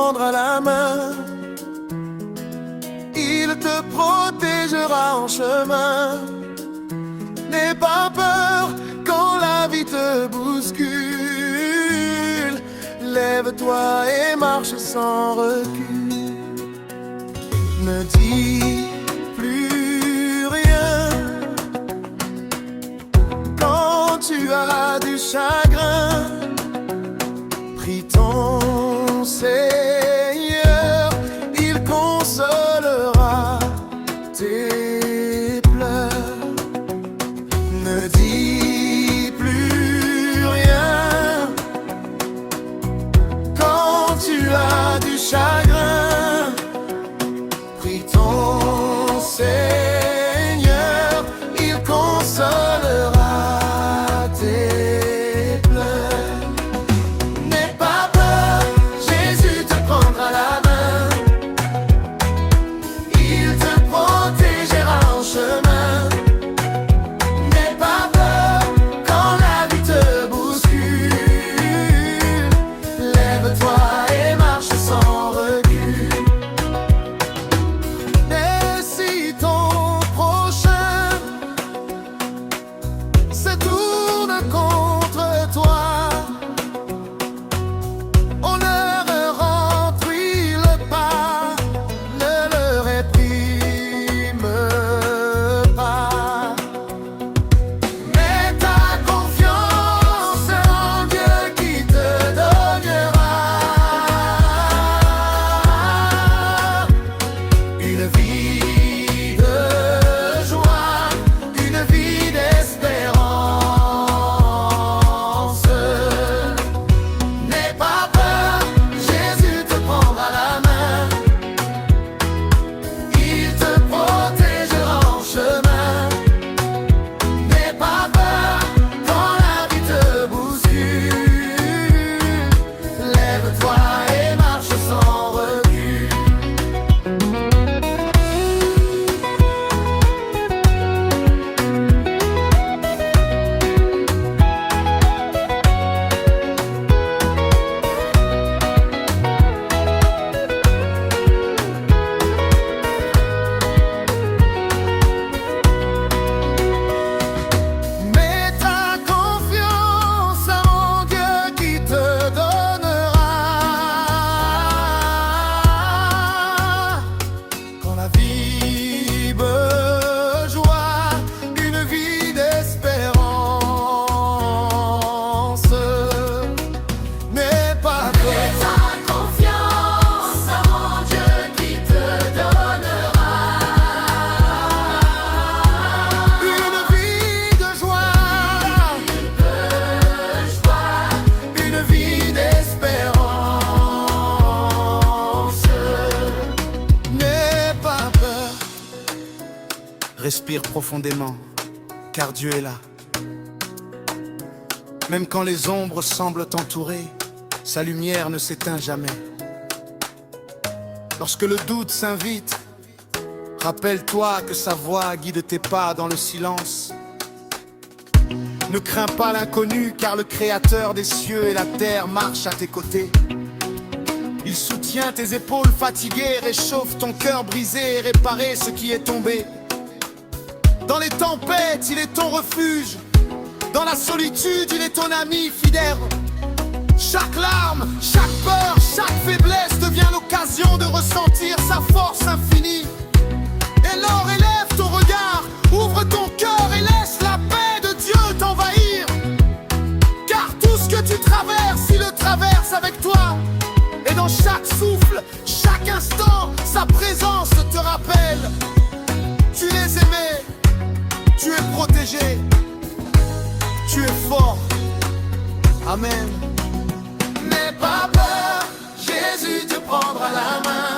prendra la main. Il te protégera en chemin. N'aie pas peur quand la vie te bouscule. Lève-toi et marche sans recul. Ne dis plus rien quand tu as du chagrin. Prie ton Seigneur, il consolera tes pleurs. Ne dis plus rien quand tu as du chagrin. Prie ton Seigneur, il consolera tes pleurs. N'aie pas peur, Jésus te prendra la main. Il te protégera en chemin. N'aie pas peur quand la vie te bouscule. Lève-toi et marche sans recul. Et si ton prochain se tourne contre toi, on ne remplit pas, ne le réprime pas. Mets ta confiance en Dieu qui te donnera une vie de joie, une vie d'espérance. N'aie pas peur, Jésus te prendra la main. Il te protégera en chemin. N'aie pas peur quand la vie te bouscule. Lève-toi et marche sans recul. Mets ta confiance en Dieu qui te donnera quand la vie joie, une vie d'espérance. N'aie pas peur. Mets ta confiance en Dieu qui te donnera une vie de joie, une vie d'espérance. N'aie pas peur. Respire profondément, car Dieu est là. Même quand les ombres semblent t'entourer, sa lumière ne s'éteint jamais. Lorsque le doute s'invite, rappelle-toi que sa voix guide tes pas dans le silence. Ne crains pas l'inconnu, car le Créateur des cieux et la terre marche à tes côtés. Il soutient tes épaules fatiguées, réchauffe ton cœur brisé et répare ce qui est tombé. Dans les tempêtes, il est ton refuge. Dans la solitude, il est ton ami fidèle. Chaque larme, chaque peur, chaque faiblesse devient l'occasion de ressentir sa force infinie. Et alors élève ton regard, ouvre ton cœur et laisse la paix de Dieu t'envahir. Car tout ce que tu traverses, il le traverse avec toi. Et dans chaque souffle, chaque instant, sa présence te rappelle. Tu es aimé, tu es protégé, tu es fort. Amen. N'aie pas peur, Jésus te prendra la main.